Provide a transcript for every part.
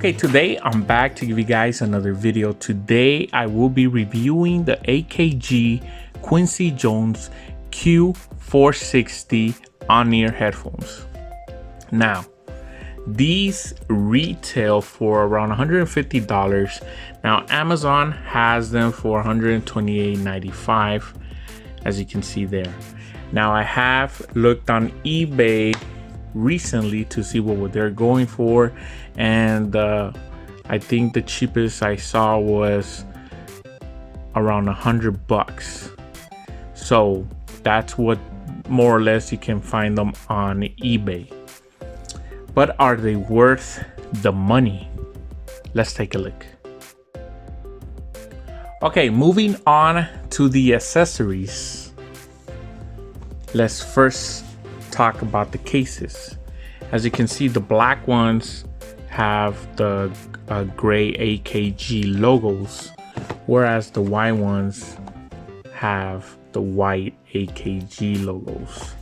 Okay, today I'm back to give you guys another video. Today I will be reviewing the AKG Quincy Jones Q460 on-ear headphones. Now, these retail for around $150. Now, Amazon has them for $128.95, as you can see there. Now, I have looked on eBay recently to see what they're going for, and I think the cheapest I saw was around $100. So that's what more or less you can find them on eBay. But are they worth the money? Let's take a look. Okay, moving on to the accessories. Let's first talk about the cases. As you can see, the black ones have the gray AKG logos, whereas the white ones have the white AKG logos.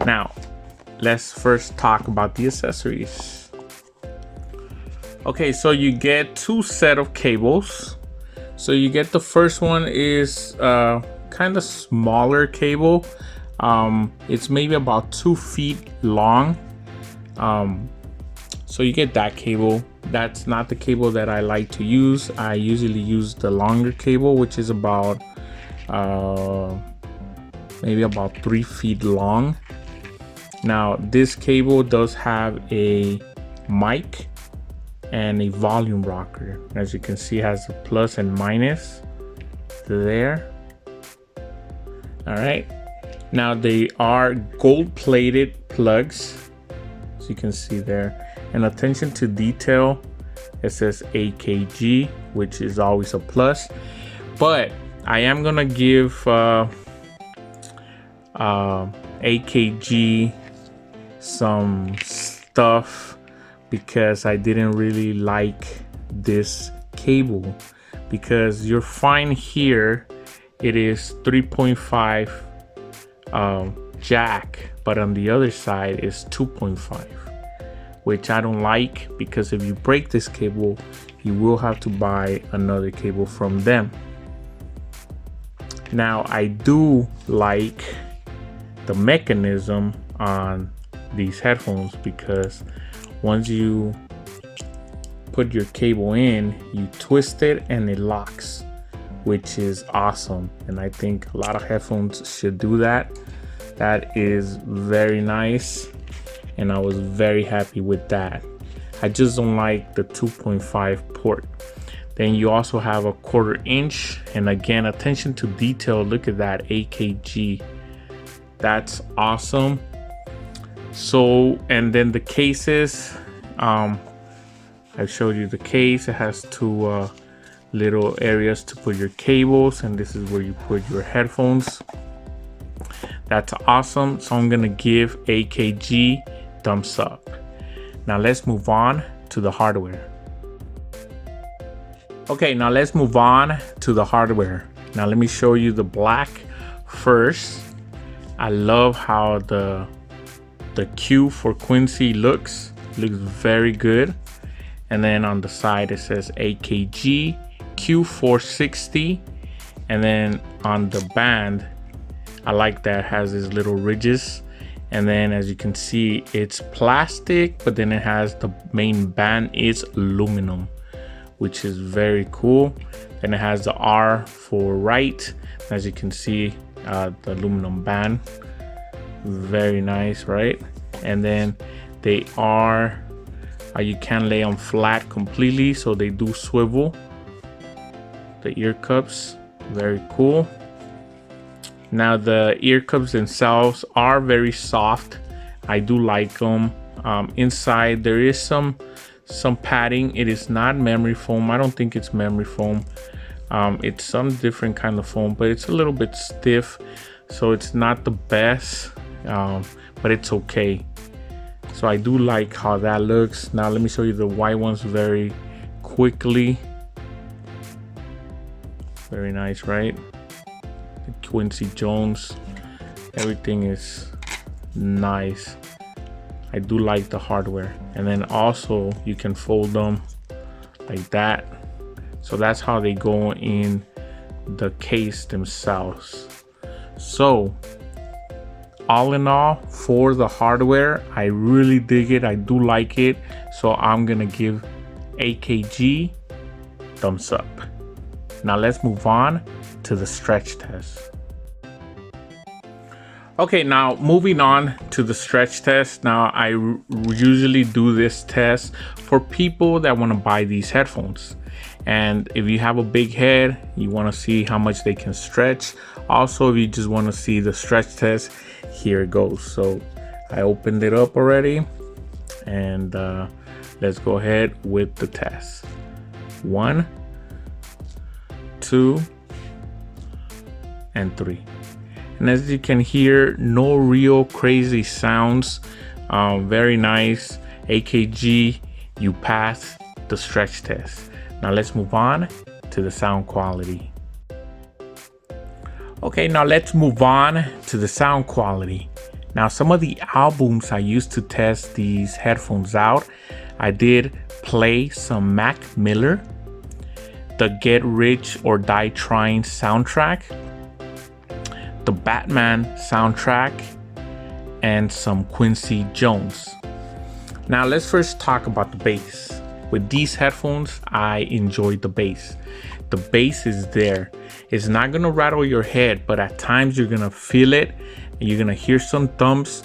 Now, let's first talk about the accessories. Okay, so you get two set of cables. So you get the first one is kind of smaller cable. It's maybe about 2 feet long. So you get that cable. That's not the cable that I like to use. I usually use the longer cable, which is about maybe about 3 feet long. Now, this cable does have a mic and a volume rocker. As you can see, it has a plus and minus there. All right. Now, they are gold-plated plugs, as you can see there. And attention to detail, it says AKG, which is always a plus. But I am gonna give AKG some stuff because I didn't really like this cable, because you'll find here it is 3.5 jack, but on the other side is 2.5, which I don't like, because if you break this cable, you will have to buy another cable from them. Now, I do like the mechanism on these headphones, because once you put your cable in, you twist it and it locks, which is awesome. And I think a lot of headphones should do that. That is very nice, and I was very happy with that. I just don't like the 2.5 port. Then you also have a 1/4 inch, and again, attention to detail. Look at that AKG. That's awesome. So, and then the cases, I showed you the case. It has two little areas to put your cables, and this is where you put your headphones. That's awesome. So I'm gonna give AKG thumbs up. Now let's move on to the hardware. Okay, now let's move on to the hardware. Now let me show you the black first. I love how the Q for Quincy looks very good. And then on the side it says AKG Q460, and then on the band, I like that it has these little ridges. And then as you can see, it's plastic, but then it has the main band is aluminum, which is very cool. And it has the R for right. As you can see, the aluminum band, very nice, right? And then they are, you can lay them flat completely, so they do swivel. The ear cups, very cool. Now the ear cups themselves are very soft. I do like them. Inside there is some padding. It is not memory foam. I don't think it's memory foam. It's some different kind of foam, but it's a little bit stiff, so it's not the best, but it's okay. So I do like how that looks. Now let me show you the white ones very quickly. Very nice, right? The Quincy Jones, everything is nice. I do like the hardware. And then also you can fold them like that. So that's how they go in the case themselves. So all in all, for the hardware, I really dig it. I do like it. So I'm gonna give AKG thumbs up. Now let's move on to the stretch test. Okay, now moving on to the stretch test. Now I usually do this test for people that want to buy these headphones. And if you have a big head, you want to see how much they can stretch. Also, if you just want to see the stretch test, here it goes. So I opened it up already, and let's go ahead with the test. 1, 2, and 3. And as you can hear, no real crazy sounds. Very nice. AKG, you passed the stretch test. Now let's move on to the sound quality. Okay, now let's move on to the sound quality. Now, some of the albums I used to test these headphones out, I did play some Mac Miller, the Get Rich or Die Trying soundtrack, the Batman soundtrack, and some Quincy Jones. Now let's first talk about the bass. With these headphones, I enjoyed the bass. The bass is there. It's not gonna rattle your head, but at times you're gonna feel it and you're gonna hear some thumps.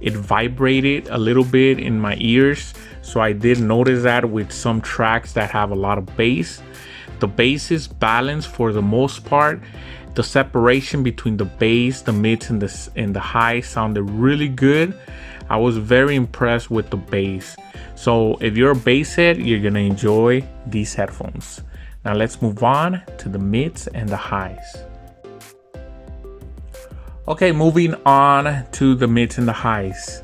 It vibrated a little bit in my ears, so I did notice that with some tracks that have a lot of bass. The bass is balanced for the most part. The separation between the bass, the mids, and the high sounded really good. I was very impressed with the bass. So if you're a bass head, you're gonna enjoy these headphones. Now let's move on to the mids and the highs. Okay, moving on to the mids and the highs.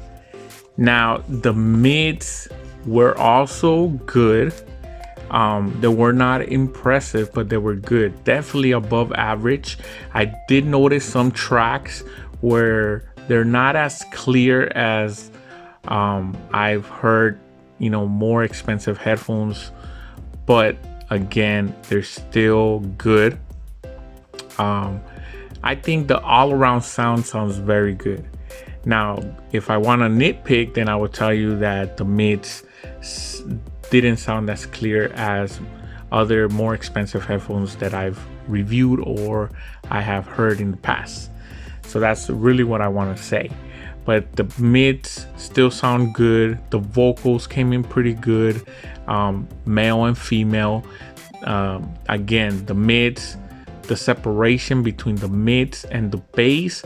Now the mids were also good. They were not impressive, but they were good. Definitely above average. I did notice some tracks where they're not as clear as I've heard, more expensive headphones, but again, they're still good. I think the all-around sounds very good. Now, if I want to nitpick, then I would tell you that the mids didn't sound as clear as other more expensive headphones that I've reviewed or I have heard in the past. So that's really what I want to say. But the mids still sound good. The vocals came in pretty good, male and female. Again, the mids, the separation between the mids and the bass,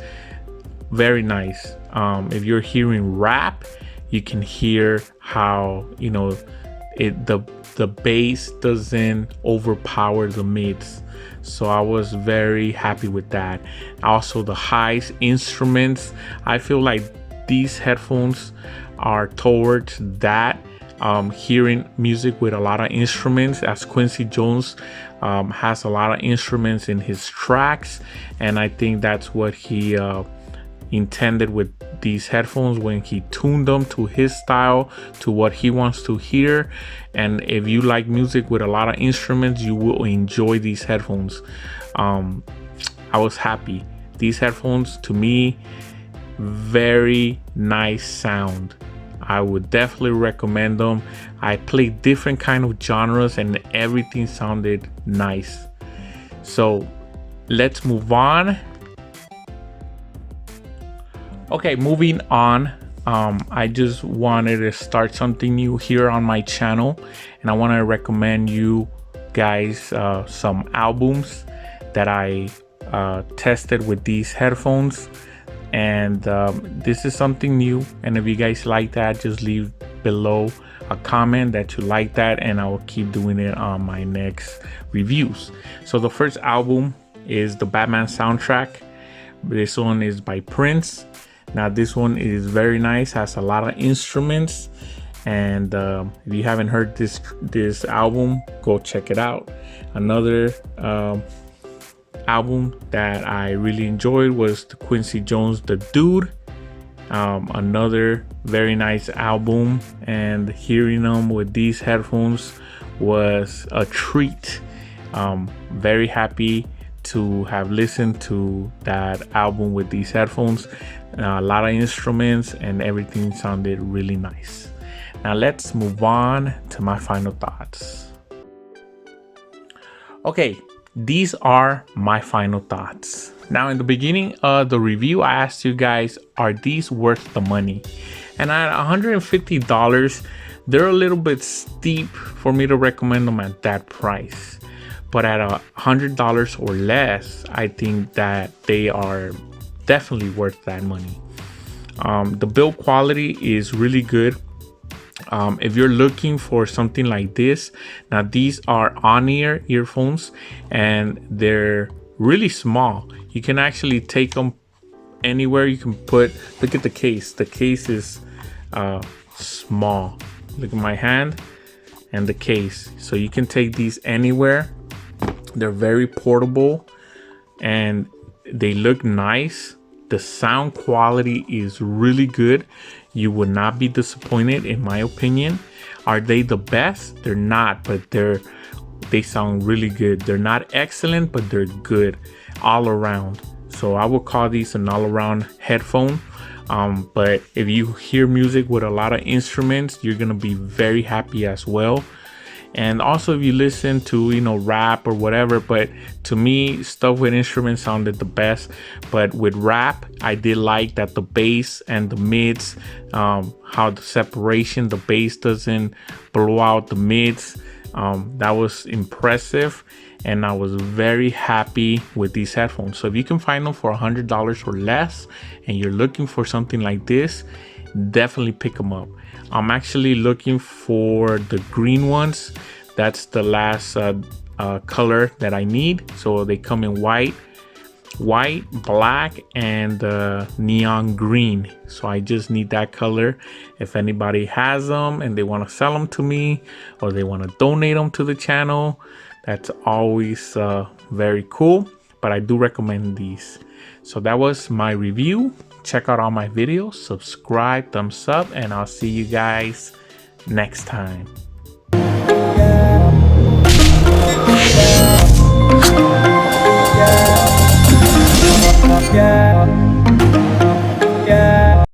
very nice. If you're hearing rap, you can hear how the bass doesn't overpower the mids. So I was very happy with that. Also, the highs instruments, I feel like these headphones are towards that, hearing music with a lot of instruments, as Quincy Jones has a lot of instruments in his tracks, and I think that's what he intended with these headphones when he tuned them to his style, to what he wants to hear. And if you like music with a lot of instruments, you will enjoy these headphones. I was happy. These headphones, to me, very nice sound. I would definitely recommend them. I played different kind of genres and everything sounded nice. So let's move on. Okay, moving on. I just wanted to start something new here on my channel, and I want to recommend you guys some albums that I tested with these headphones. And this is something new, and if you guys like that, just leave below a comment that you like that, and I will keep doing it on my next reviews. So the first album is the Batman soundtrack. This one is by Prince. Now this one is very nice, has a lot of instruments, and if you haven't heard this album, go check it out. Another album that I really enjoyed was the Quincy Jones The Dude. Another very nice album, and hearing them with these headphones was a treat. Very happy to have listened to that album with these headphones. A lot of instruments and everything sounded really nice. Now let's move on to my final thoughts. Okay, these are my final thoughts. Now, in the beginning of the review, I asked you guys, are these worth the money? And at $150, they're a little bit steep for me to recommend them at that price. But at $100 or less, I think that they are definitely worth that money. The build quality is really good. If you're looking for something like this, now these are on-ear earphones and they're really small. You can actually take them anywhere. You can put, look at the case. The case is small. Look at my hand and the case. So you can take these anywhere. They're very portable and they look nice. The sound quality is really good. You would not be disappointed, in my opinion. Are they the best? They're not, but they sound really good. They're not excellent, but they're good all around. So I would call these an all-around headphone. But if you hear music with a lot of instruments, you're gonna be very happy as well. And also if you listen to, rap or whatever, but to me, stuff with instruments sounded the best. But with rap, I did like that the bass and the mids, how the separation, the bass doesn't blow out the mids. That was impressive. And I was very happy with these headphones. So if you can find them for $100 or less, and you're looking for something like this, definitely pick them up. I'm actually looking for the green ones. That's the last color that I need. So they come in white, black, and neon green. So I just need that color. If anybody has them and they want to sell them to me, or they want to donate them to the channel, that's always very cool. But I do recommend these. So that was my review. Check out all my videos, subscribe, thumbs up, and I'll see you guys next time. Yeah.